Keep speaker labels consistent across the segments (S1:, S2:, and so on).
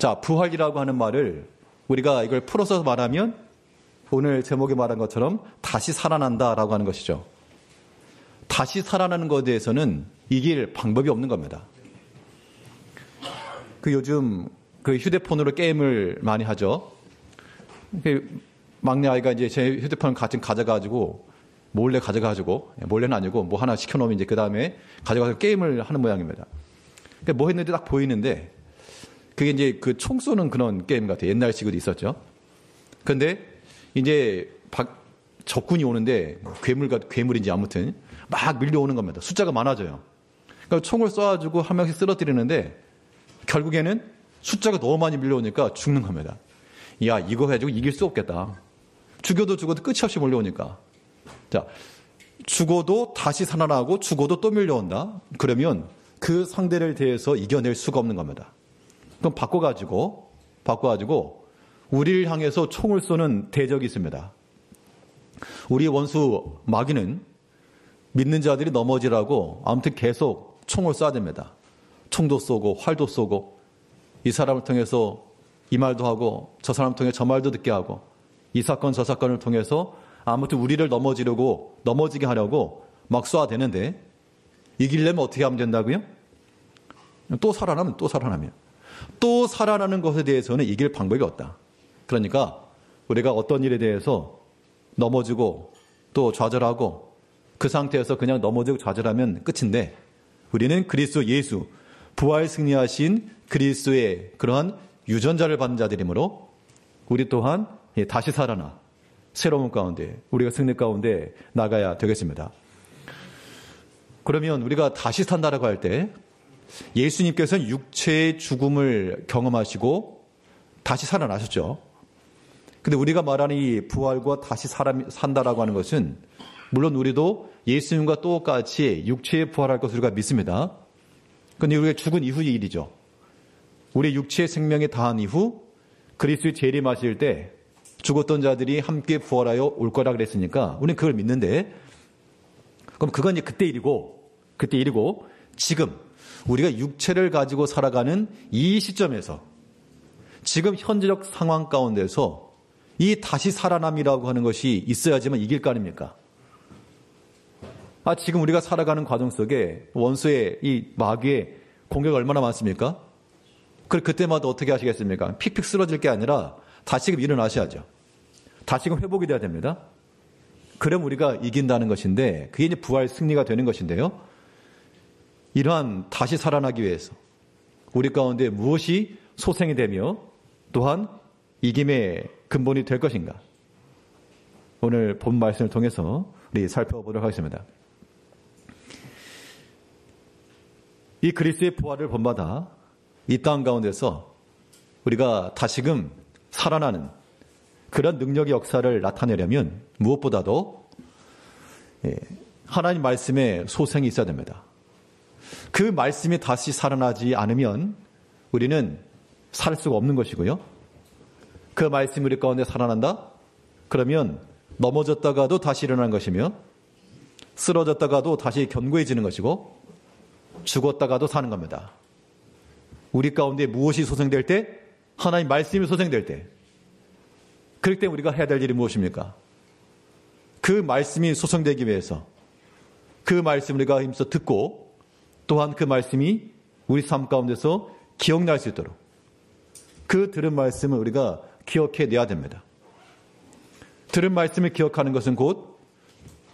S1: 자, 부활이라고 하는 말을 우리가 이걸 풀어서 말하면 오늘 제목에 말한 것처럼 다시 살아난다라고 하는 것이죠. 다시 살아나는 것에 대해서는 이길 방법이 없는 겁니다. 요즘 휴대폰으로 게임을 많이 하죠. 막내 아이가 이제 제 휴대폰을 가져가지고 몰래는 아니고 뭐 하나 시켜놓으면 이제 그 다음에 가져가서 게임을 하는 모양입니다. 뭐 했는지 딱 보이는데 그게 이제 총 쏘는 그런 게임 같아요. 옛날식으로 있었죠. 근데 이제 적군이 오는데 괴물인지 아무튼 막 밀려오는 겁니다. 숫자가 많아져요. 그러니까 총을 쏴가지고 한 명씩 쓰러뜨리는데 결국에는 숫자가 너무 많이 밀려오니까 죽는 겁니다. 야, 이거 가지고 이길 수 없겠다. 죽어도 끝이 없이 몰려오니까. 자, 죽어도 다시 살아나고 죽어도 또 밀려온다. 그러면 그 상대를 대해서 이겨낼 수가 없는 겁니다. 그럼 바꿔가지고 우리를 향해서 총을 쏘는 대적이 있습니다. 우리 원수 마귀는 믿는 자들이 넘어지라고 아무튼 계속 총을 쏴야 됩니다. 총도 쏘고 활도 쏘고 이 사람을 통해서 이 말도 하고 저 사람을 통해 저 말도 듣게 하고 이 사건 저 사건을 통해서 아무튼 우리를 넘어지게 하려고 막 쏴대는데 이기려면 어떻게 하면 된다고요? 또 살아나면 또 살아나는 것에 대해서는 이길 방법이 없다. 그러니까 우리가 어떤 일에 대해서 넘어지고 또 좌절하고 그 상태에서 그냥 넘어지고 좌절하면 끝인데 우리는 그리스도 예수 부활 승리하신 그리스도의 그러한 유전자를 받은 자들이므로 우리 또한 다시 살아나 새로운 가운데 우리가 승리 가운데 나가야 되겠습니다. 그러면 우리가 다시 산다라고 할 때 예수님께서는 육체의 죽음을 경험하시고 다시 살아나셨죠. 근데 우리가 말하는 이 부활과 다시 산다라고 하는 것은 물론 우리도 예수님과 똑같이 육체의 부활할 것을 우리가 믿습니다. 그런데 우리가 죽은 이후의 일이죠. 우리 육체의 생명이 다한 이후 그리스도의 재림하실 때 죽었던 자들이 함께 부활하여 올 거라 그랬으니까 우리는 그걸 믿는데 그럼 그건 이제 그때 일이고 지금 우리가 육체를 가지고 살아가는 이 시점에서 지금 현재적 상황 가운데서 이 다시 살아남이라고 하는 것이 있어야지만 이길 거 아닙니까? 지금 우리가 살아가는 과정 속에 원수의 이 마귀의 공격이 얼마나 많습니까? 그때마다 어떻게 하시겠습니까? 픽픽 쓰러질 게 아니라 다시금 일어나셔야죠. 다시금 회복이 돼야 됩니다. 그럼 우리가 이긴다는 것인데 그게 이제 부활 승리가 되는 것인데요. 이러한 다시 살아나기 위해서 우리 가운데 무엇이 소생이 되며 또한 이김의 근본이 될 것인가? 오늘 본 말씀을 통해서 우리 살펴보도록 하겠습니다. 이 그리스도의 부활을 본받아 이 땅 가운데서 우리가 다시금 살아나는 그런 능력의 역사를 나타내려면 무엇보다도 하나님 말씀에 소생이 있어야 됩니다. 그 말씀이 다시 살아나지 않으면 우리는 살 수가 없는 것이고요. 그 말씀이 우리 가운데 살아난다? 그러면 넘어졌다가도 다시 일어나는 것이며 쓰러졌다가도 다시 견고해지는 것이고 죽었다가도 사는 겁니다. 우리 가운데 무엇이 소생될 때? 하나님 말씀이 소생될 때. 그럴 때 우리가 해야 될 일이 무엇입니까? 그 말씀이 소생되기 위해서 그 말씀을 우리가 힘써 듣고 또한 그 말씀이 우리 삶 가운데서 기억날 수 있도록 그 들은 말씀을 우리가 기억해내야 됩니다. 들은 말씀을 기억하는 것은 곧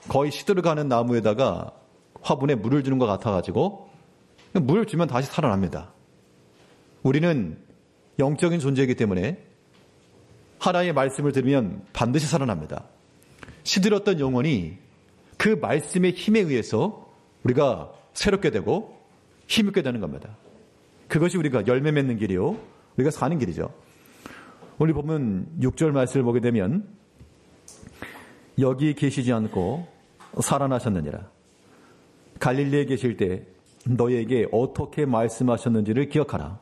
S1: 거의 시들어가는 나무에다가 화분에 물을 주는 것 같아가지고 물을 주면 다시 살아납니다. 우리는 영적인 존재이기 때문에 하나님의 말씀을 들으면 반드시 살아납니다. 시들었던 영혼이 그 말씀의 힘에 의해서 우리가 새롭게 되고 힘있게 되는 겁니다. 그것이 우리가 열매 맺는 길이요 우리가 사는 길이죠. 오늘 보면 6절 말씀을 보게 되면 여기 계시지 않고 살아나셨느니라. 갈릴리에 계실 때 너희에게 어떻게 말씀하셨는지를 기억하라.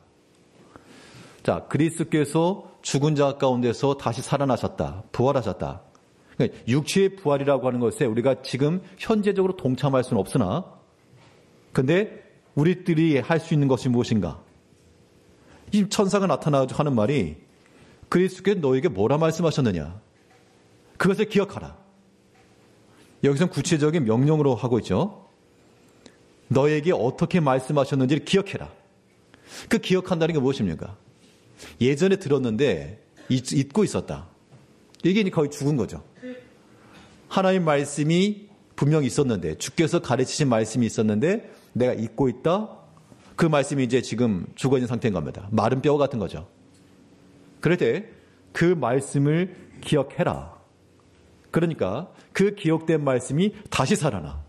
S1: 자, 그리스도께서 죽은 자 가운데서 다시 살아나셨다. 부활하셨다. 그러니까 육체의 부활이라고 하는 것에 우리가 지금 현재적으로 동참할 수는 없으나 근데 우리들이 할 수 있는 것이 무엇인가? 이 천사가 나타나서 하는 말이 그리스도께서 너에게 뭐라 말씀하셨느냐. 그것을 기억하라. 여기서는 구체적인 명령으로 하고 있죠. 너에게 어떻게 말씀하셨는지를 기억해라. 그 기억한다는 게 무엇입니까? 예전에 들었는데 잊고 있었다. 이게 거의 죽은 거죠. 하나님 말씀이 분명히 있었는데, 주께서 가르치신 말씀이 있었는데 내가 잊고 있다. 그 말씀이 이제 지금 죽어 있는 상태인 겁니다. 마른 뼈 같은 거죠. 그럴 때 그 말씀을 기억해라. 그러니까 그 기억된 말씀이 다시 살아나.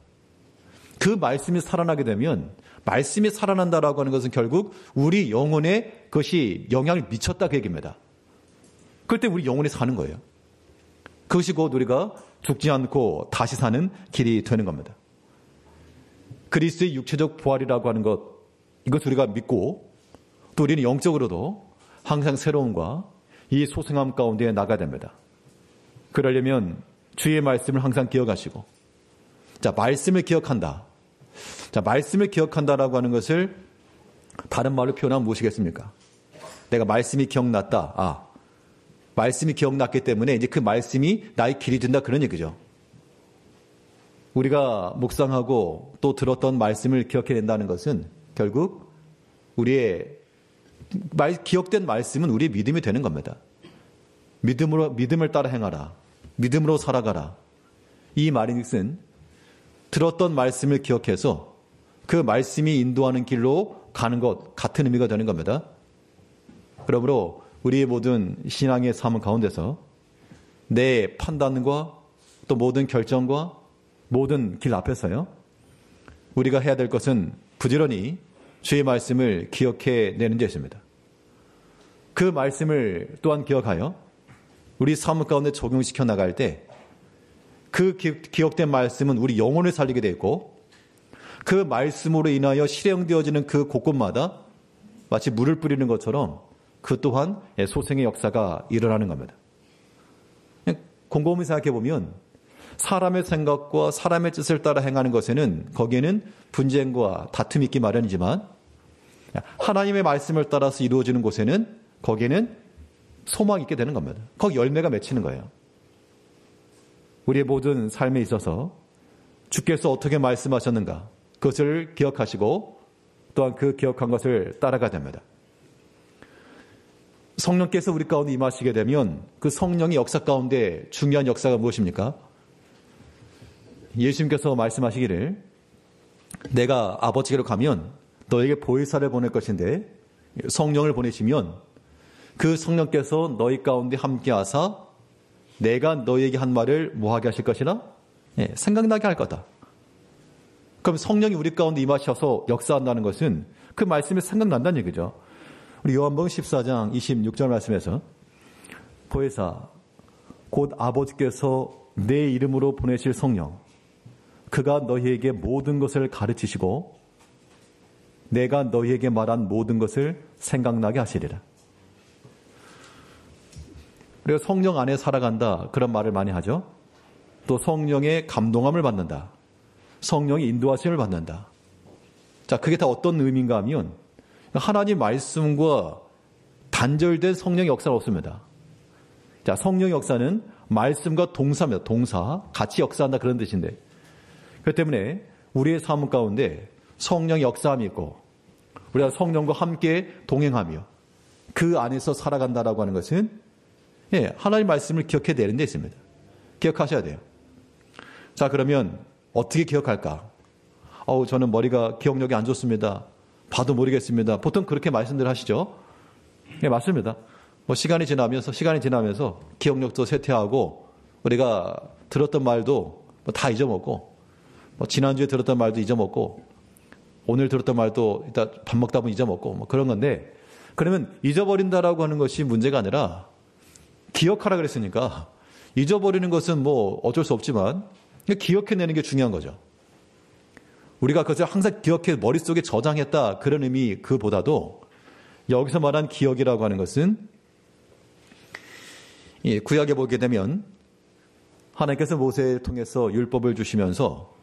S1: 그 말씀이 살아나게 되면, 말씀이 살아난다라고 하는 것은 결국 우리 영혼에 그것이 영향을 미쳤다 그 얘기입니다. 그럴 때 우리 영혼이 사는 거예요. 그것이 곧 우리가 죽지 않고 다시 사는 길이 되는 겁니다. 그리스도의 육체적 부활이라고 하는 것, 이것 우리가 믿고 또 우리는 영적으로도 항상 새로움과 이 소생함 가운데 나가야 됩니다. 그러려면 주의 말씀을 항상 기억하시고, 자, 말씀을 기억한다. 자, 말씀을 기억한다라고 하는 것을 다른 말로 표현하면 무엇이겠습니까? 내가 말씀이 기억났다. 말씀이 기억났기 때문에 이제 그 말씀이 나의 길이 된다, 그런 얘기죠. 우리가 묵상하고 또 들었던 말씀을 기억해낸다는 것은 결국 우리의 기억된 말씀은 우리의 믿음이 되는 겁니다. 믿음을 따라 행하라. 믿음으로 살아가라. 이 말인즉슨 들었던 말씀을 기억해서 그 말씀이 인도하는 길로 가는 것 같은 의미가 되는 겁니다. 그러므로 우리의 모든 신앙의 삶 가운데서 내 판단과 또 모든 결정과 모든 길 앞에서요, 우리가 해야 될 것은 부지런히 주의 말씀을 기억해 내는 것입니다. 그 말씀을 또한 기억하여 우리 삶 가운데 적용시켜 나갈 때 그 기억된 말씀은 우리 영혼을 살리게 되어 있고, 그 말씀으로 인하여 실행되어지는 그 곳곳마다 마치 물을 뿌리는 것처럼 그 또한 소생의 역사가 일어나는 겁니다. 곰곰이 생각해 보면 사람의 생각과 사람의 뜻을 따라 행하는 것에는 거기에는 분쟁과 다툼이 있기 마련이지만, 하나님의 말씀을 따라서 이루어지는 곳에는 거기에는 소망이 있게 되는 겁니다. 거기 열매가 맺히는 거예요. 우리의 모든 삶에 있어서 주께서 어떻게 말씀하셨는가, 그것을 기억하시고 또한 그 기억한 것을 따라가야 됩니다. 성령께서 우리 가운데 임하시게 되면 그 성령의 역사 가운데 중요한 역사가 무엇입니까? 예수님께서 말씀하시기를 내가 아버지께로 가면 너에게 보혜사를 보낼 것인데 성령을 보내시면 그 성령께서 너희 가운데 함께하사 내가 너희에게 한 말을 뭐하게 하실 것이라? 생각나게 할 거다. 그럼 성령이 우리 가운데 임하셔서 역사한다는 것은 그 말씀이 생각난다는 얘기죠. 우리 요한복음 14장 26절 말씀에서 보혜사 곧 아버지께서 내 이름으로 보내실 성령, 그가 너희에게 모든 것을 가르치시고 내가 너희에게 말한 모든 것을 생각나게 하시리라. 우리가 성령 안에 살아간다, 그런 말을 많이 하죠. 또 성령의 감동함을 받는다. 성령의 인도하심을 받는다. 자, 그게 다 어떤 의미인가 하면 하나님 말씀과 단절된 성령의 역사는 없습니다. 자, 성령의 역사는 말씀과 동사입니다. 동사, 같이 역사한다, 그런 뜻인데, 그렇기 때문에 우리의 삶 가운데 성령의 역사함이 있고 우리가 성령과 함께 동행하며 그 안에서 살아간다라고 하는 것은 하나님 말씀을 기억해 내는 데 있습니다. 기억하셔야 돼요. 자, 그러면 어떻게 기억할까? 저는 머리가 기억력이 안 좋습니다. 봐도 모르겠습니다. 보통 그렇게 말씀들 하시죠? 네, 맞습니다. 시간이 지나면서 기억력도 쇠퇴하고 우리가 들었던 말도 다 잊어먹고, 지난주에 들었던 말도 잊어먹고, 오늘 들었던 말도 일단 밥 먹다 보면 잊어먹고 그런 건데, 그러면 잊어버린다라고 하는 것이 문제가 아니라 기억하라 그랬으니까 잊어버리는 것은 어쩔 수 없지만 기억해내는 게 중요한 거죠. 우리가 그것을 항상 기억해 머릿속에 저장했다, 그런 의미 그보다도 여기서 말한 기억이라고 하는 것은 구약에 보게 되면 하나님께서 모세를 통해서 율법을 주시면서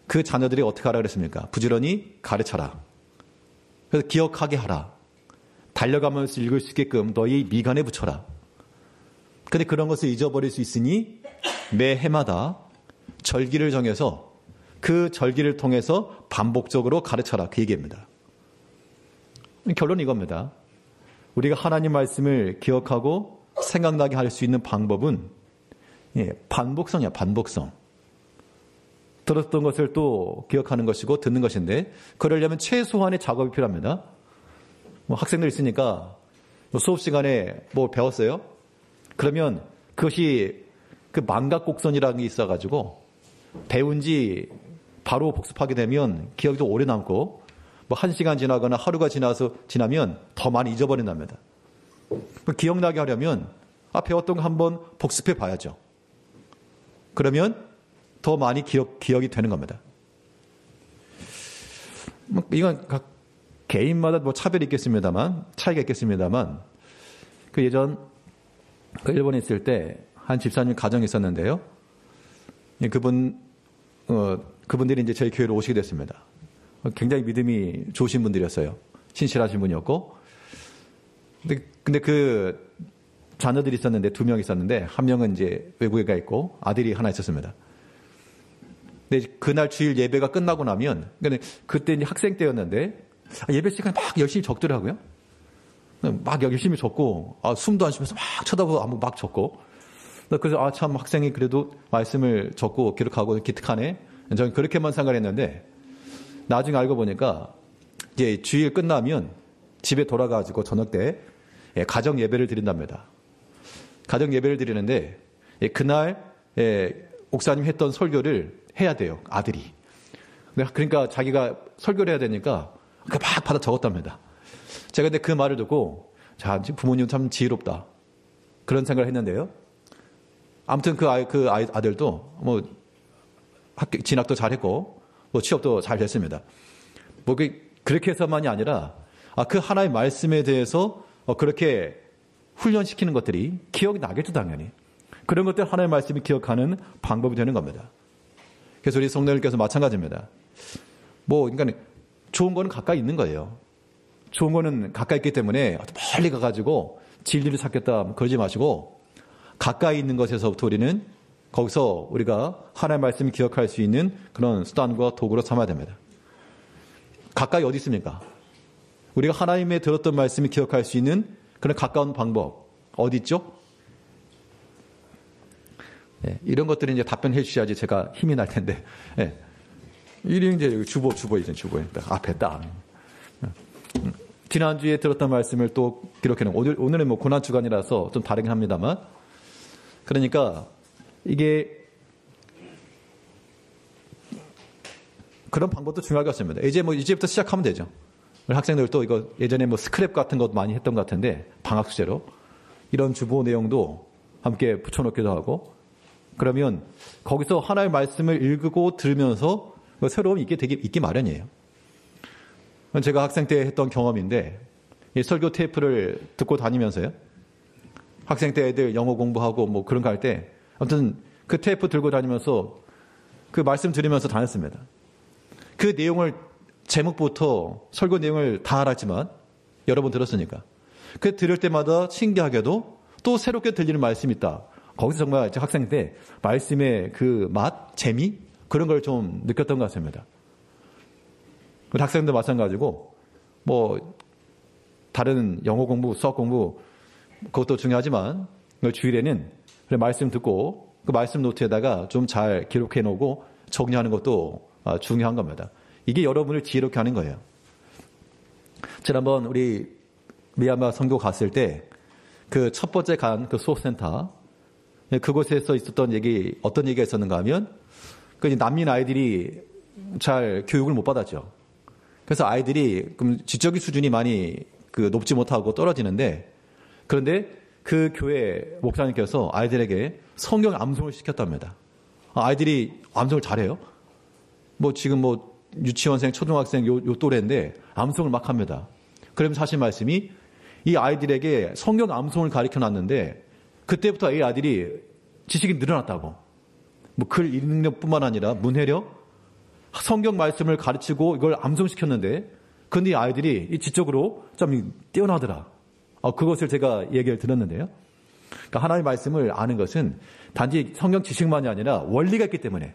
S1: 그 자녀들이 어떻게 하라 그랬습니까? 부지런히 가르쳐라. 그래서 기억하게 하라. 달려가면서 읽을 수 있게끔 너희 미간에 붙여라. 근데 그런 것을 잊어버릴 수 있으니 매 해마다 절기를 정해서 그 절기를 통해서 반복적으로 가르쳐라. 그 얘기입니다. 결론은 이겁니다. 우리가 하나님 말씀을 기억하고 생각나게 할 수 있는 방법은 반복성이야. 반복성. 들었던 것을 또 기억하는 것이고 듣는 것인데 그러려면 최소한의 작업이 필요합니다. 학생들 있으니까 수업 시간에 배웠어요? 그러면 그것이 그 망각곡선이라는 게 있어가지고 배운 지 바로 복습하게 되면 기억이 더 오래 남고 1시간 지나거나 하루가 지나면 더 많이 잊어버린답니다. 기억나게 하려면 배웠던 거 한번 복습해 봐야죠. 그러면 더 많이 기억이 되는 겁니다. 이건 각 개인마다 차별이 있겠습니다만, 차이가 있겠습니다만, 예전 일본에 있을 때 한 집사님 가정이 있었는데요. 그분들이 이제 저희 교회로 오시게 됐습니다. 굉장히 믿음이 좋으신 분들이었어요. 신실하신 분이었고. 근데 그 자녀들이 있었는데 2명 있었는데 한 명은 이제 외국에 가 있고 아들이 하나 있었습니다. 근데 그날 주일 예배가 끝나고 나면 그때 이제 학생 때였는데 예배 시간에 막 열심히 적더라고요. 막 열심히 적고 숨도 안 쉬면서 막 쳐다보고 막 적고. 그래서 참 학생이 그래도 말씀을 적고 기록하고 기특하네. 저는 그렇게만 생각했는데 나중에 알고 보니까 이제 주일 끝나면 집에 돌아가지고 저녁 때 가정 예배를 드린답니다. 가정 예배를 드리는데 그날 목사님 했던 설교를 해야 돼요. 아들이. 그러니까 자기가 설교를 해야 되니까 막 받아 적었답니다. 제가 근데 그 말을 듣고 부모님 참 지혜롭다. 그런 생각을 했는데요. 아무튼 그 아들도 학교 진학도 잘했고 취업도 잘 됐습니다. 그렇게 해서만이 아니라 그 하나의 말씀에 대해서 그렇게 훈련시키는 것들이 기억이 나겠죠, 당연히. 그런 것들 하나의 말씀이 기억하는 방법이 되는 겁니다. 그래서 우리 성도님께서 마찬가지입니다. 그러니까 좋은 거는 가까이 있는 거예요. 좋은 거는 가까이 있기 때문에 멀리 가가지고 진리를 찾겠다 그러지 마시고 가까이 있는 것에서부터 우리는 거기서 우리가 하나님의 말씀을 기억할 수 있는 그런 수단과 도구로 삼아야 됩니다. 가까이 어디 있습니까? 우리가 하나님의 들었던 말씀을 기억할 수 있는 그런 가까운 방법 어디 있죠? 이런 것들은 이제 답변해 주셔야지 제가 힘이 날 텐데. 이런 이제 주보 앞에 딱. 지난주에 들었던 말씀을 또 기록해 놓은 오늘은 고난 주간이라서 좀 다르긴 합니다만. 그러니까 이게 그런 방법도 중요할 것 같습니다. 이제부터 시작하면 되죠. 우리 학생들도 이거 예전에 스크랩 같은 것도 많이 했던 것 같은데 방학 숙제로 이런 주보 내용도 함께 붙여놓기도 하고 그러면 거기서 하나의 말씀을 읽고 들으면서 새로움이 있기 마련이에요. 제가 학생 때 했던 경험인데 이 설교 테이프를 듣고 다니면서요. 학생 때 애들 영어 공부하고 그런 거 할 때 아무튼 그 테이프 들고 다니면서 그 말씀 들으면서 다녔습니다. 그 내용을 제목부터 설교 내용을 다 알았지만 여러 번 들었으니까 그 들을 때마다 신기하게도 또 새롭게 들리는 말씀이 있다. 거기서 정말 학생 때 말씀의 그 맛, 재미 그런 걸 좀 느꼈던 것 같습니다. 학생도 마찬가지고 다른 영어 공부, 수학 공부 그것도 중요하지만 주일에는 말씀 듣고 그 말씀 노트에다가 좀 잘 기록해 놓고 정리하는 것도 중요한 겁니다. 이게 여러분을 지혜롭게 하는 거예요. 지난번 우리 미얀마 선교 갔을 때 그 첫 번째 간 그 수업센터 그곳에서 있었던 어떤 얘기가 있었는가 하면 그 난민 아이들이 잘 교육을 못 받았죠. 그래서 아이들이 지적인 수준이 많이 높지 못하고 떨어지는데 그런데 그 교회 목사님께서 아이들에게 성경 암송을 시켰답니다. 아이들이 암송을 잘해요. 지금 유치원생, 초등학생 요 또래인데 암송을 막 합니다. 그러면서 하신 말씀이 이 아이들에게 성경 암송을 가르쳐 놨는데 그때부터 이 아이들이 지식이 늘어났다고. 글 읽는 것뿐만 아니라 문해력, 성경 말씀을 가르치고 이걸 암송시켰는데 그런데 이 아이들이 이 지적으로 좀 뛰어나더라. 그것을 제가 얘기를 들었는데요. 그러니까 하나님의 말씀을 아는 것은 단지 성경 지식만이 아니라 원리가 있기 때문에,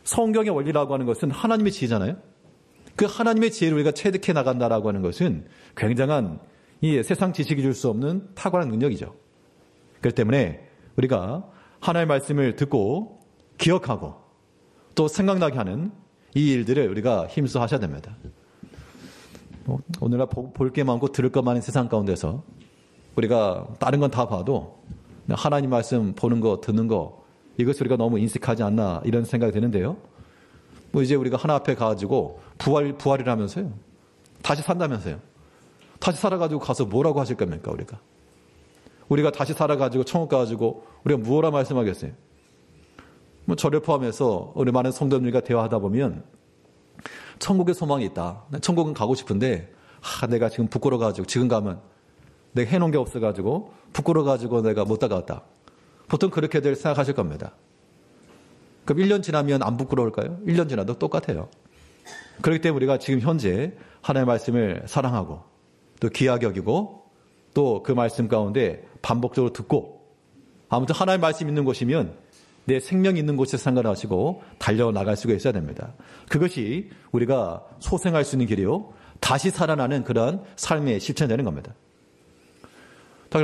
S1: 성경의 원리라고 하는 것은 하나님의 지혜잖아요. 그 하나님의 지혜를 우리가 체득해 나간다라고 하는 것은 굉장한 이 세상 지식이 줄 수 없는 탁월한 능력이죠. 그렇기 때문에 우리가 하나님의 말씀을 듣고 기억하고 또 생각나게 하는 이 일들을 우리가 힘써 하셔야 됩니다. 오늘날 볼 게 많고 들을 것 많은 세상 가운데서 우리가 다른 건 다 봐도 하나님 말씀 보는 거, 듣는 거, 이것을 우리가 너무 인식하지 않나 이런 생각이 드는데요. 이제 우리가 하나 앞에 가가지고 부활이라면서요. 다시 산다면서요. 다시 살아가지고 가서 뭐라고 하실 겁니까, 우리가 다시 살아가지고 천국 가가지고 우리가 무엇라 말씀하겠어요? 저를 포함해서 우리 많은 성도님들과 대화하다 보면 천국의 소망이 있다. 천국은 가고 싶은데 내가 지금 부끄러워가지고 지금 가면 내가 해놓은 게 없어가지고 부끄러워가지고 내가 못 다가왔다. 보통 그렇게들 생각하실 겁니다. 그럼 1년 지나면 안 부끄러울까요? 1년 지나도 똑같아요. 그렇기 때문에 우리가 지금 현재 하나님의 말씀을 사랑하고 또 귀하게 여기고 또 그 말씀 가운데 반복적으로 듣고, 아무튼 하나님의 말씀 있는 곳이면 내 생명이 있는 곳에 상관하시고 달려나갈 수가 있어야 됩니다. 그것이 우리가 소생할 수 있는 길이요, 다시 살아나는 그러한 삶의 실천이 되는 겁니다.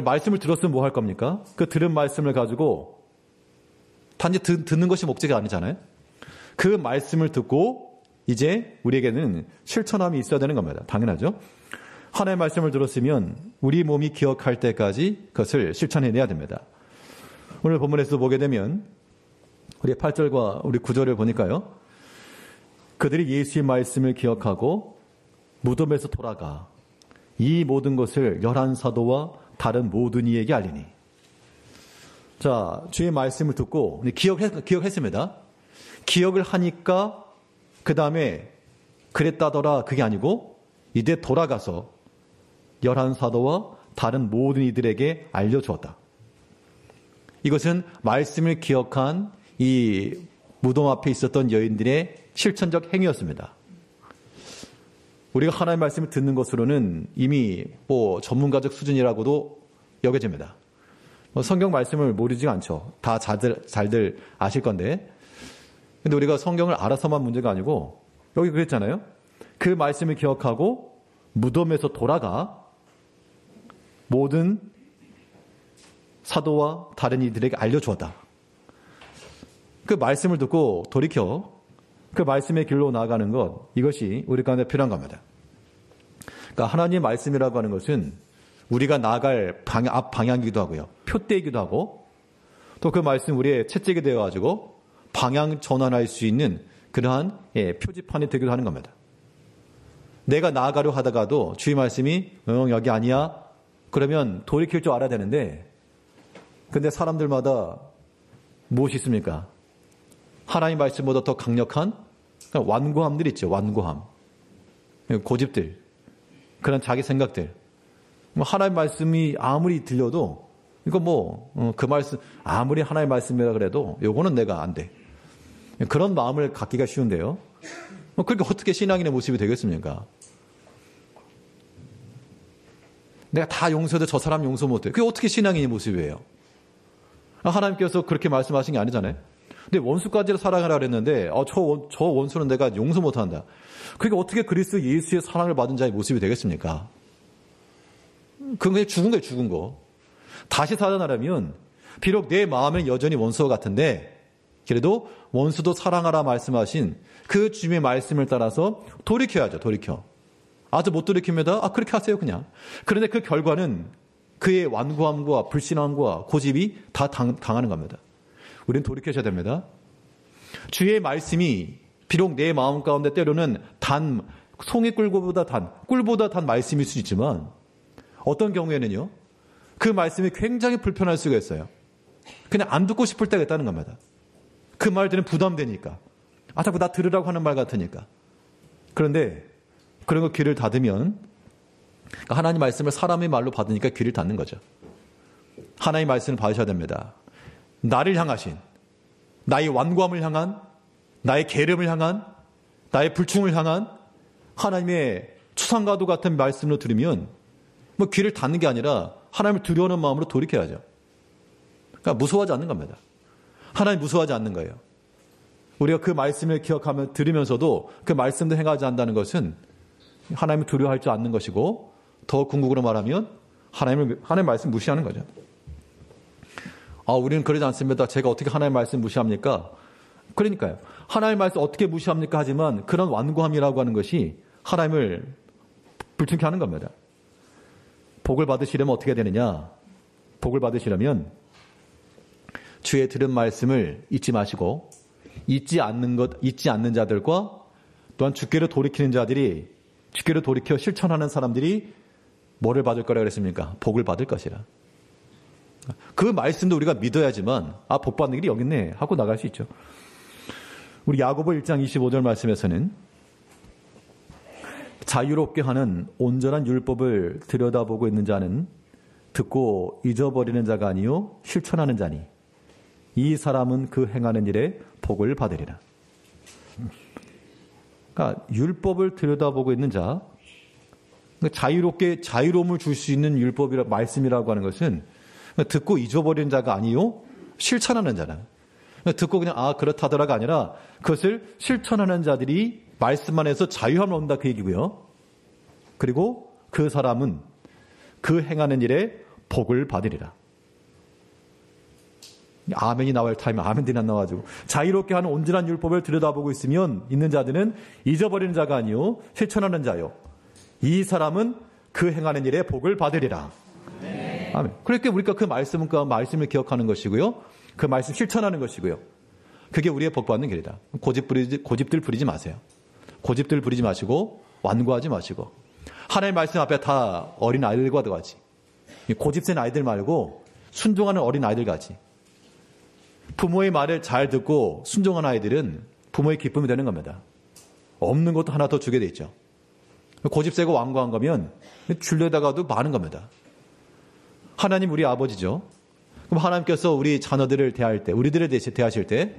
S1: 말씀을 들었으면 뭐 할 겁니까? 그 들은 말씀을 가지고 단지 듣는 것이 목적이 아니잖아요. 그 말씀을 듣고 이제 우리에게는 실천함이 있어야 되는 겁니다. 당연하죠. 하나님의 말씀을 들었으면 우리 몸이 기억할 때까지 그것을 실천해내야 됩니다. 오늘 본문에서 보게 되면 우리 8절과 우리 9절을 보니까요. 그들이 예수의 말씀을 기억하고 무덤에서 돌아가 이 모든 것을 11사도와 다른 모든 이에게 알리니. 자, 주의 말씀을 듣고 기억했습니다. 기억을 하니까 그 다음에 그랬다더라 그게 아니고 이제 돌아가서 11사도와 다른 모든 이들에게 알려주었다. 이것은 말씀을 기억한 이 무덤 앞에 있었던 여인들의 실천적 행위였습니다. 우리가 하나님의 말씀을 듣는 것으로는 이미 전문가적 수준이라고도 여겨집니다. 성경 말씀을 모르지 않죠. 다 잘들 아실 건데. 근데 우리가 성경을 알아서만 문제가 아니고 여기 그랬잖아요. 그 말씀을 기억하고 무덤에서 돌아가 모든 사도와 다른 이들에게 알려주었다. 그 말씀을 듣고 돌이켜 그 말씀의 길로 나아가는 것, 이것이 우리 가운데 필요한 겁니다. 그러니까 하나님의 말씀이라고 하는 것은 우리가 나아갈 앞 방향이기도 하고요. 표대이기도 하고 또 그 말씀 우리의 채찍이 되어가지고 방향 전환할 수 있는 그러한 표지판이 되기도 하는 겁니다. 내가 나아가려 하다가도 주의 말씀이 여기 아니야. 그러면 돌이킬 줄 알아야 되는데, 근데 사람들마다 무엇이 있습니까? 하나님 말씀보다 더 강력한 완고함들 있죠. 완고함. 고집들. 그런 자기 생각들. 하나님 말씀이 아무리 들려도 이거 그 말씀 아무리 하나님 말씀이라 그래도 요거는 내가 안 돼. 그런 마음을 갖기가 쉬운데요. 그렇게 어떻게 신앙인의 모습이 되겠습니까? 내가 다 용서해도 저 사람 용서 못해. 그게 어떻게 신앙인의 모습이에요? 하나님께서 그렇게 말씀하신 게 아니잖아요. 근데 원수까지 사랑하라 그랬는데 저 원수는 내가 용서 못한다. 그게 어떻게 그리스도 예수의 사랑을 받은 자의 모습이 되겠습니까? 그건 그냥 죽은 거예요. 죽은 거. 다시 살아나려면 비록 내 마음은 여전히 원수와 같은데 그래도 원수도 사랑하라 말씀하신 그 주님의 말씀을 따라서 돌이켜야죠. 돌이켜. 아주 못 돌이킵니다. 그렇게 하세요 그냥. 그런데 그 결과는 그의 완고함과 불신함과 고집이 다 당하는 겁니다. 우리는 돌이켜셔야 됩니다. 주의 말씀이 비록 내 마음 가운데 때로는 송이 꿀보다 단 말씀일 수 있지만 어떤 경우에는요. 그 말씀이 굉장히 불편할 수가 있어요. 그냥 안 듣고 싶을 때가 있다는 겁니다. 그 말들은 부담되니까. 자꾸 나 들으라고 하는 말 같으니까. 그런데 그런 거 귀를 닫으면 하나님 말씀을 사람의 말로 받으니까 귀를 닫는 거죠. 하나님 말씀을 받으셔야 됩니다. 나를 향하신, 나의 완고함을 향한, 나의 계름을 향한, 나의 불충을 향한 하나님의 추상과도 같은 말씀으로 들으면 뭐 귀를 닫는 게 아니라 하나님을 두려워하는 마음으로 돌이켜야죠. 그러니까 무서워하지 않는 겁니다. 하나님 무서워하지 않는 거예요. 우리가 그 말씀을 기억하며 들으면서도 그 말씀도 행하지 않는다는 것은 하나님을 두려워할 줄 않는 것이고, 더 궁극으로 말하면 하나님 말씀 무시하는 거죠. 우리는 그러지 않습니다. 제가 어떻게 하나님 말씀 무시합니까? 그러니까요. 하나님 말씀 어떻게 무시합니까? 하지만 그런 완고함이라고 하는 것이 하나님을 불통케 하는 겁니다. 복을 받으시려면 어떻게 되느냐? 복을 받으시려면 주의 들은 말씀을 잊지 마시고, 잊지 않는 자들과 또한 주께로 돌이키는 자들이, 주께로 돌이켜 실천하는 사람들이 뭐를 받을 거라 그랬습니까? 복을 받을 것이라. 그 말씀도 우리가 믿어야지만 복 받는 길이 여기 있네 하고 나갈 수 있죠. 우리 야고보 1장 25절 말씀에서는 자유롭게 하는 온전한 율법을 들여다보고 있는 자는 듣고 잊어버리는 자가 아니요 실천하는 자니 이 사람은 그 행하는 일에 복을 받으리라. 그러니까 율법을 들여다보고 있는 자, 자유롭게 자유로움을 줄 수 있는 율법이라 말씀이라고 하는 것은 듣고 잊어버리는 자가 아니요 실천하는 자라. 듣고 그냥 그렇다더라가 아니라 그것을 실천하는 자들이 말씀만 해서 자유함을 얻는다 그 얘기고요. 그리고 그 사람은 그 행하는 일에 복을 받으리라. 아멘이 나올 타임에 아멘들이 안 나와가지고, 자유롭게 하는 온전한 율법을 들여다보고 있는 자들은 잊어버리는 자가 아니요 실천하는 자요. 이 사람은 그 행하는 일에 복을 받으리라. 네. 아멘. 그렇게 우리가 그 말씀을 기억하는 것이고요. 그 말씀 실천하는 것이고요. 그게 우리의 복 받는 길이다. 고집들 부리지 마세요. 고집들 부리지 마시고 완고하지 마시고, 하나님의 말씀 앞에 다 어린 아이들과도 같이, 고집센 아이들 말고 순종하는 어린 아이들 같이, 부모의 말을 잘 듣고 순종하는 아이들은 부모의 기쁨이 되는 겁니다. 없는 것도 하나 더 주게 돼 있죠. 고집세고 완고한 거면 줄려다가도 많은 겁니다. 하나님 우리 아버지죠. 그럼 하나님께서 우리 자녀들을 대할 때, 우리들을 대하실 때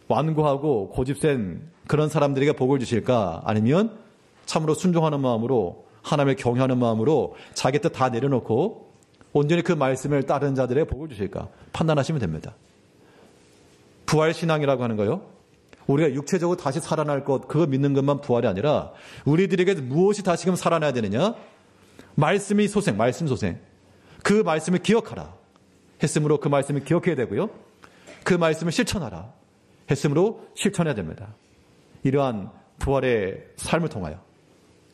S1: 완고하고 고집센 그런 사람들에게 복을 주실까? 아니면 참으로 순종하는 마음으로, 하나님을 경외하는 마음으로 자기 뜻 다 내려놓고 온전히 그 말씀을 따르는 자들에게 복을 주실까? 판단하시면 됩니다. 부활신앙이라고 하는 거요, 우리가 육체적으로 다시 살아날 것, 그거 믿는 것만 부활이 아니라 우리들에게 무엇이 다시금 살아나야 되느냐? 말씀이 소생, 말씀 소생. 그 말씀을 기억하라 했으므로 그 말씀을 기억해야 되고요. 그 말씀을 실천하라 했으므로 실천해야 됩니다. 이러한 부활의 삶을 통하여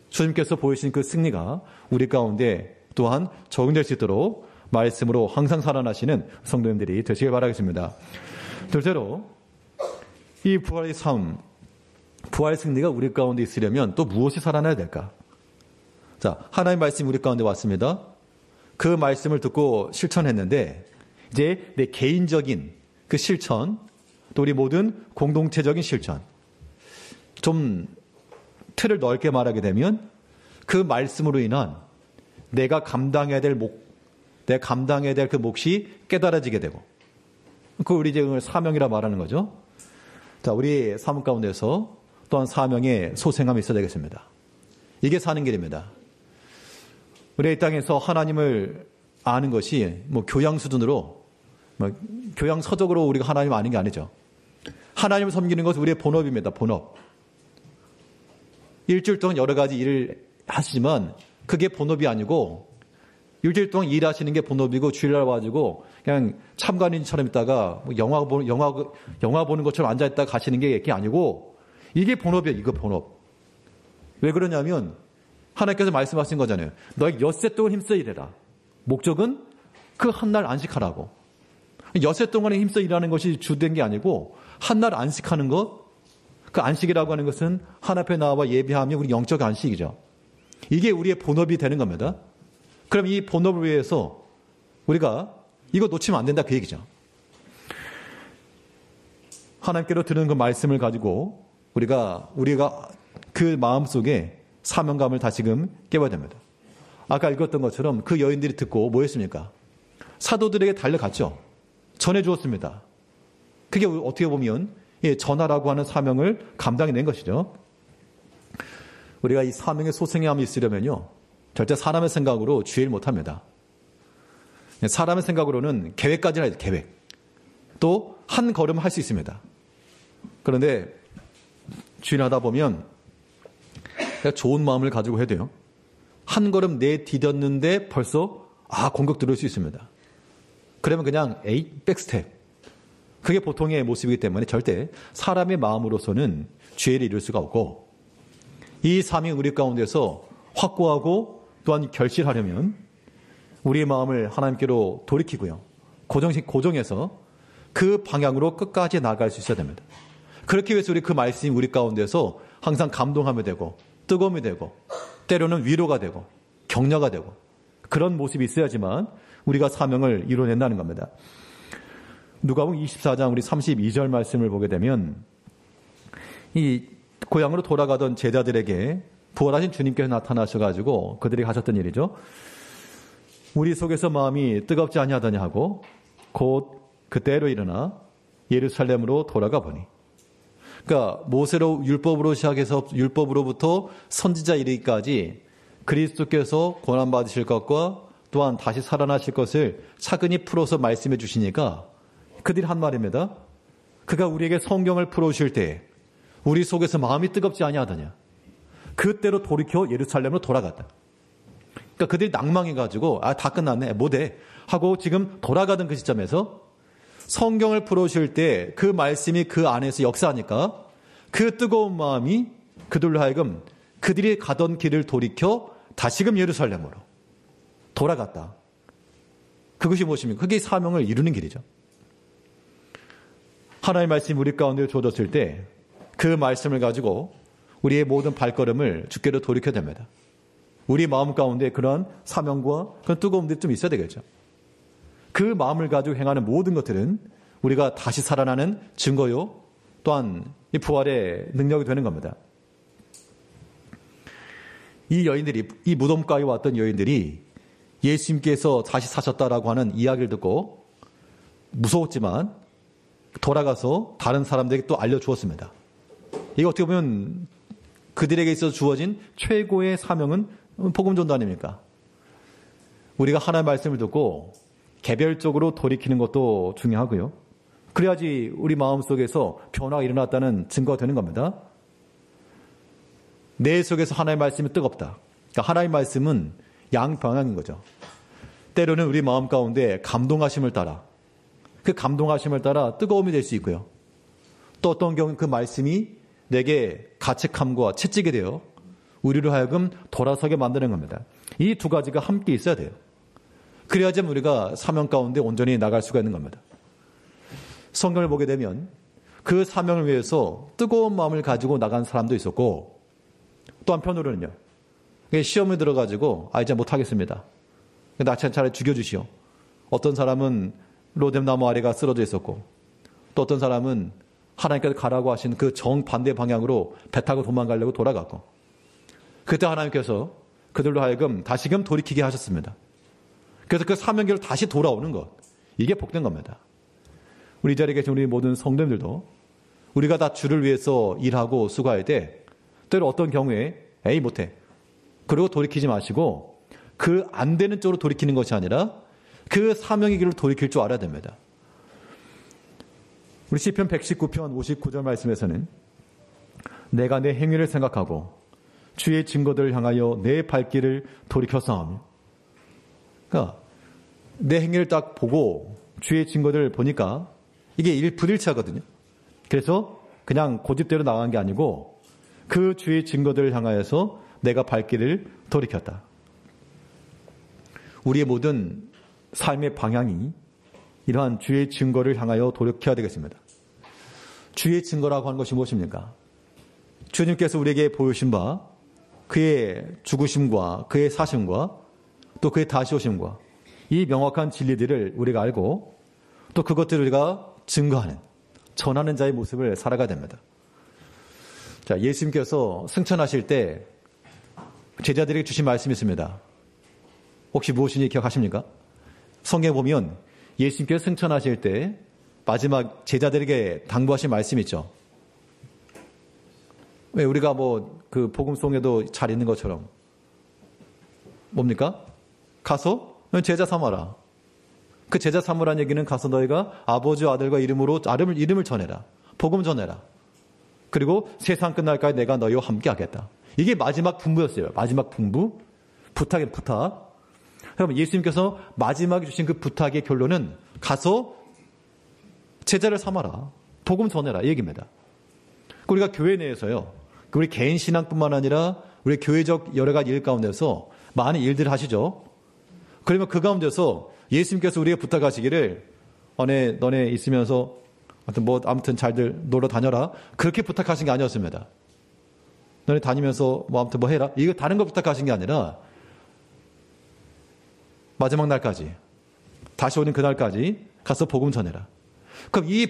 S1: 주님께서 보이신 그 승리가 우리 가운데 또한 적용될 수 있도록 말씀으로 항상 살아나시는 성도님들이 되시길 바라겠습니다. 둘째로, 이 부활의 삶, 부활 승리가 우리 가운데 있으려면 또 무엇이 살아나야 될까? 자, 하나님의 말씀이 우리 가운데 왔습니다. 그 말씀을 듣고 실천했는데 이제 내 개인적인 그 실천, 또 우리 모든 공동체적인 실천, 좀 틀을 넓게 말하게 되면 그 말씀으로 인한 내가 감당해야 될 그 몫이 깨달아지게 되고, 그 우리 이제 사명이라 말하는 거죠. 자, 우리 삶 가운데서 또한 사명의 소생함이 있어야 되겠습니다. 이게 사는 길입니다. 우리 이 땅에서 하나님을 아는 것이 교양 수준으로, 교양 서적으로 우리가 하나님을 아는 게 아니죠. 하나님을 섬기는 것은 우리의 본업입니다. 본업. 일주일 동안 여러 가지 일을 하시지만 그게 본업이 아니고, 일주일 동안 일하시는 게 본업이고 주일날 와가지고 그냥 참관인처럼 있다가 영화 보는 것처럼 앉아있다가 가시는 게 아니고, 이게 본업이에요. 이거 본업. 왜 그러냐면 하나님께서 말씀하신 거잖아요. 너희 엿새 동안 힘써 일해라. 목적은 그 한 날 안식하라고. 엿새 동안에 힘써 일하는 것이 주된 게 아니고 한 날 안식하는 것, 그 안식이라고 하는 것은 하나님 앞에 나와 예배하며 우리 영적 안식이죠. 이게 우리의 본업이 되는 겁니다. 그럼 이 본업을 위해서 우리가 이거 놓치면 안 된다 그 얘기죠. 하나님께로 들은 그 말씀을 가지고 우리가 그 마음속에 사명감을 다시금 깨워야 됩니다. 아까 읽었던 것처럼 그 여인들이 듣고 뭐 했습니까? 사도들에게 달려갔죠. 전해주었습니다. 그게 어떻게 보면 전하라고 하는 사명을 감당해낸 것이죠. 우리가 이 사명의 소생함이 있으려면요, 절대 사람의 생각으로 주의를 못합니다. 사람의 생각으로는 계획까지는 해야 돼요. 계획. 또 한 걸음 할 수 있습니다. 그런데 주일하다 보면 좋은 마음을 가지고 해야 돼요. 한 걸음 내디뎠는데 벌써 공격 들어올 수 있습니다. 그러면 그냥 백스텝. 그게 보통의 모습이기 때문에 절대 사람의 마음으로서는 죄를 이룰 수가 없고, 이 사명이 우리 가운데서 확고하고 또한 결실하려면 우리의 마음을 하나님께로 돌이키고요, 고정해서 그 방향으로 끝까지 나아갈 수 있어야 됩니다. 그렇기 위해서 그 말씀이 우리 가운데서 항상 감동하며 되고 뜨거움이 되고 때로는 위로가 되고 격려가 되고 그런 모습이 있어야지만 우리가 사명을 이뤄낸다는 겁니다. 누가복음 24장 우리 32절 말씀을 보게 되면, 이 고향으로 돌아가던 제자들에게 부활하신 주님께서 나타나셔가지고 그들이 하셨던 일이죠. 우리 속에서 마음이 뜨겁지 아니하더냐 하고 곧 그때로 일어나 예루살렘으로 돌아가 보니. 그러니까 모세로 율법으로 시작해서 율법으로부터 선지자 이르기까지 그리스도께서 고난 받으실 것과 또한 다시 살아나실 것을 차근히 풀어서 말씀해 주시니까 그들이 한 말입니다. 그가 우리에게 성경을 풀어주실 때 우리 속에서 마음이 뜨겁지 아니하더냐. 그때로 돌이켜 예루살렘으로 돌아갔다. 그러니까 그들이 낭망해가지고 다 끝났네 못해 하고 지금 돌아가던 그 시점에서 성경을 풀어주실 때 그 말씀이 그 안에서 역사하니까 그 뜨거운 마음이 그들로 하여금 그들이 가던 길을 돌이켜 다시금 예루살렘으로 돌아갔다. 그것이 무엇입니까? 그게 사명을 이루는 길이죠. 하나님의 말씀이 우리 가운데 주어졌을 때 그 말씀을 가지고 우리의 모든 발걸음을 주께로 돌이켜야 됩니다. 우리 마음 가운데 그런 사명과 그런 뜨거움들이 좀 있어야 되겠죠. 그 마음을 가지고 행하는 모든 것들은 우리가 다시 살아나는 증거요, 또한 이 부활의 능력이 되는 겁니다. 이 여인들이, 이 무덤가에 왔던 여인들이 예수님께서 다시 사셨다라고 하는 이야기를 듣고 무서웠지만 돌아가서 다른 사람들에게 또 알려주었습니다. 이게 어떻게 보면 그들에게 있어서 주어진 최고의 사명은 복음 전도 아닙니까? 우리가 하나님의 말씀을 듣고 개별적으로 돌이키는 것도 중요하고요. 그래야지 우리 마음속에서 변화가 일어났다는 증거가 되는 겁니다. 내 속에서 하나님의 말씀이 뜨겁다. 그러니까 하나님의 말씀은 양방향인 거죠. 때로는 우리 마음 가운데 감동하심을 따라, 그 감동하심을 따라 뜨거움이 될 수 있고요. 또 어떤 경우는 그 말씀이 내게 가책함과 채찍이 되어 우리로 하여금 돌아서게 만드는 겁니다. 이 두 가지가 함께 있어야 돼요. 그래야지 우리가 사명 가운데 온전히 나갈 수가 있는 겁니다. 성경을 보게 되면 그 사명을 위해서 뜨거운 마음을 가지고 나간 사람도 있었고, 또 한편으로는요, 시험에 들어가지고 이제 못하겠습니다. 나 차라리 죽여주시오. 어떤 사람은 로뎀나무 아래가 쓰러져 있었고, 또 어떤 사람은 하나님께서 가라고 하신 그 정반대 방향으로 배 타고 도망가려고 돌아갔고, 그때 하나님께서 그들로 하여금 다시금 돌이키게 하셨습니다. 그래서 그 사명길로 다시 돌아오는 것, 이게 복된 겁니다. 우리 자리에 계신 우리 모든 성도님들도 우리가 다 주를 위해서 일하고 수고할 때 때로 어떤 경우에 못해. 그리고 돌이키지 마시고 그 안 되는 쪽으로 돌이키는 것이 아니라 그 사명의 길을 돌이킬 줄 알아야 됩니다. 우리 시편 119편 59절 말씀에서는 내가 내 행위를 생각하고 주의 증거들을 향하여 내 발길을 돌이켜서하며, 그러니까 내 행위를 딱 보고 주의 증거들을 보니까 이게 불일치하거든요. 그래서 그냥 고집대로 나간 게 아니고 그 주의 증거들을 향하여서 내가 발길을 돌이켰다. 우리의 모든 삶의 방향이 이러한 주의 증거를 향하여 돌이켜야 되겠습니다. 주의 증거라고 하는 것이 무엇입니까? 주님께서 우리에게 보여주신 바 그의 죽으심과 그의 사심과 또 그의 다시 오심과 이 명확한 진리들을 우리가 알고 또 그것들을 우리가 증거하는, 전하는 자의 모습을 살아가야 됩니다. 자, 예수님께서 승천하실 때 제자들에게 주신 말씀이 있습니다. 혹시 무엇인지 기억하십니까? 성경에 보면 예수님께서 승천하실 때 마지막 제자들에게 당부하신 말씀이 있죠. 왜 우리가 그 복음송에도 잘 있는 것처럼 뭡니까? 가서 제자 삼아라. 그 제자 삼으라는 얘기는 가서 너희가 아버지와 아들과 이름으로 이름을 전해라. 복음 전해라. 그리고 세상 끝날까지 내가 너희와 함께 하겠다. 이게 마지막 분부였어요. 마지막 분부. 부탁의 부탁. 그러면 예수님께서 마지막에 주신 그 부탁의 결론은 가서 제자를 삼아라. 복음 전해라. 이 얘기입니다. 우리가 교회 내에서요. 우리 개인 신앙뿐만 아니라 우리 교회적 여러 가지 일 가운데서 많은 일들을 하시죠. 그러면 그 가운데서 예수님께서 우리에게 부탁하시기를 너네 있으면서 아무튼 잘들 놀러 다녀라. 그렇게 부탁하신 게 아니었습니다. 너네 다니면서 아무튼 해라. 이거 다른 거 부탁하신 게 아니라 마지막 날까지 다시 오는 그날까지 가서 복음 전해라. 그럼 이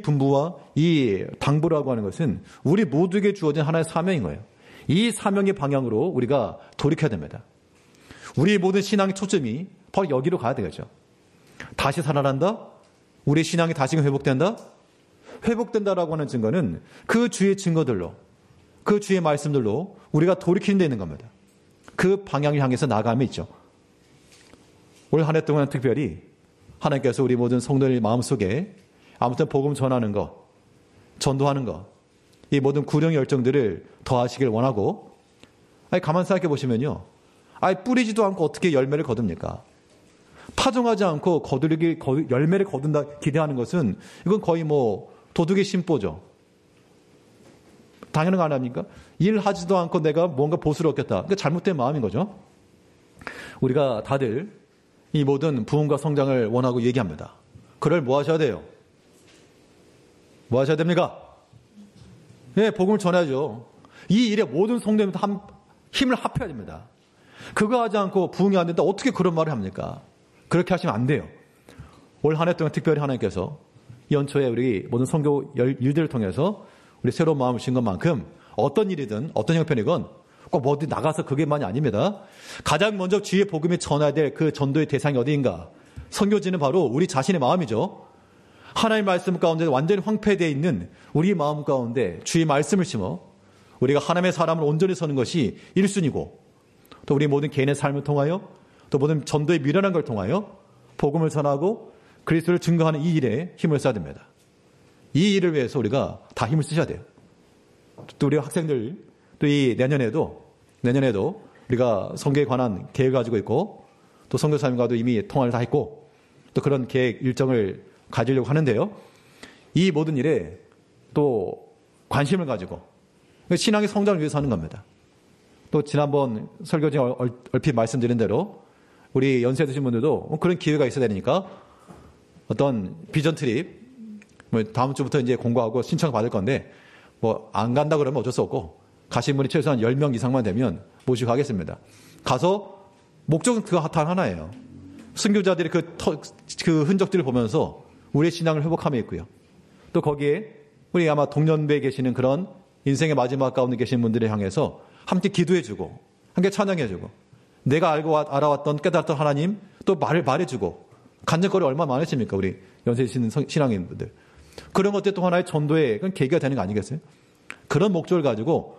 S1: 분부와 이 당부라고 하는 것은 우리 모두에게 주어진 하나의 사명인 거예요. 이 사명의 방향으로 우리가 돌이켜야 됩니다. 우리 모든 신앙의 초점이 바로 여기로 가야 되겠죠. 다시 살아난다? 우리 신앙이 다시금 회복된다? 회복된다라고 하는 증거는 그 주의 증거들로, 그 주의 말씀들로 우리가 돌이키는 데 있는 겁니다. 그 방향을 향해서 나아감이 있죠. 올 한 해 동안 특별히 하나님께서 우리 모든 성도의 마음속에 아무튼 복음 전하는 것, 전도하는 것, 이 모든 구령 열정들을 더하시길 원하고, 가만 생각해 보시면요. 뿌리지도 않고 어떻게 열매를 거둡니까? 파종하지 않고 열매를 거둔다 기대하는 것은 이건 거의 도둑의 심보죠. 당연한 거 아닙니까? 일하지도 않고 내가 뭔가 보수를 얻겠다. 그러니까 잘못된 마음인 거죠. 우리가 다들 이 모든 부흥과 성장을 원하고 얘기합니다. 그걸 뭐 하셔야 돼요? 뭐 하셔야 됩니까? 네, 복음을 전해야죠. 이 일에 모든 성도님들 힘을 합해야 됩니다. 그거 하지 않고 부흥이 안 된다. 어떻게 그런 말을 합니까? 그렇게 하시면 안 돼요. 올 한 해 동안 특별히 하나님께서 연초에 우리 모든 선교 일들을 통해서 우리 새로운 마음을 주신 것만큼 어떤 일이든 어떤 형편이건 꼭 어디 나가서 그게만이 아닙니다. 가장 먼저 주의 복음이 전해야 될 그 전도의 대상이 어디인가? 선교지는 바로 우리 자신의 마음이죠. 하나님의 말씀 가운데 완전히 황폐되어 있는 우리 마음 가운데 주의 말씀을 심어 우리가 하나님의 사람을 온전히 서는 것이 1순위고 또 우리 모든 개인의 삶을 통하여 또 모든 전도에 미련한 걸 통하여 복음을 전하고 그리스도를 증거하는 이 일에 힘을 써야 됩니다. 이 일을 위해서 우리가 다 힘을 쓰셔야 돼요. 또 우리 학생들 또 이 내년에도 우리가 선교에 관한 계획을 가지고 있고 또 선교사님과도 이미 통화를 다 했고 또 그런 계획 일정을 가지려고 하는데요. 이 모든 일에 또 관심을 가지고 신앙의 성장을 위해서 하는 겁니다. 또 지난번 설교 중에 얼핏 말씀드린 대로 우리 연세 드신 분들도 그런 기회가 있어야 되니까 어떤 비전 트립 다음 주부터 이제 공고하고 신청 받을 건데 안 간다 그러면 어쩔 수 없고 가신 분이 최소한 10명 이상만 되면 모시고 가겠습니다. 가서 목적은 그거 하나예요. 선교자들이 그 흔적들을 보면서 우리의 신앙을 회복함에 있고요. 또 거기에 우리 아마 동년배에 계시는 그런 인생의 마지막 가운데 계신 분들을 향해서 함께 기도해주고 함께 찬양해주고 내가 알아왔던 깨달았던 하나님 또 말해주고 간증거리 얼마나 많으십니까? 우리 연세 있는 신앙인분들. 그런 것들 또 하나의 전도의 계기가 되는 거 아니겠어요? 그런 목적을 가지고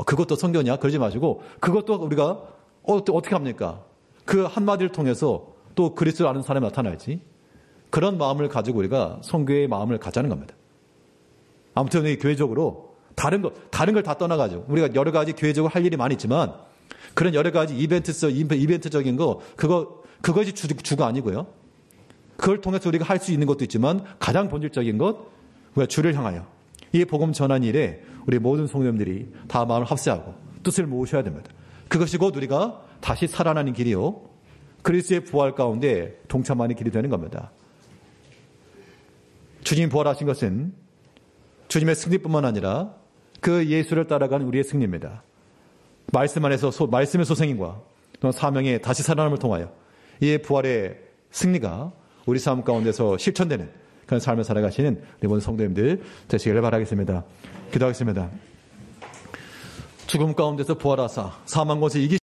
S1: 그것도 선교냐? 그러지 마시고 그것도 우리가 어떻게 합니까? 그 한마디를 통해서 또 그리스도를 아는 사람이 나타날지 그런 마음을 가지고 우리가 선교의 마음을 갖자는 겁니다. 아무튼 이 교회적으로 다른 걸 다 떠나가지고 우리가 여러 가지 교회적으로 할 일이 많이 있지만 그런 여러 가지 이벤트적인 그것이 주가 아니고요. 그걸 통해서 우리가 할 수 있는 것도 있지만 가장 본질적인 것 우리가 주를 향하여 이 복음 전한 일에 우리 모든 성도님들이 다 마음을 합세하고 뜻을 모으셔야 됩니다. 그것이 곧 우리가 다시 살아나는 길이요 그리스도의 부활 가운데 동참하는 길이 되는 겁니다. 주님이 부활하신 것은 주님의 승리뿐만 아니라 그 예수를 따라가는 우리의 승리입니다. 말씀 안에서 말씀의 소생인과 또 사명의 다시 살아남을 통하여 이 부활의 승리가 우리 삶 가운데서 실천되는 그런 삶을 살아가시는 우리 모든 성도님들 되시기를 바라겠습니다. 기도하겠습니다. 죽음 가운데서 부활하사 사망 권세 이기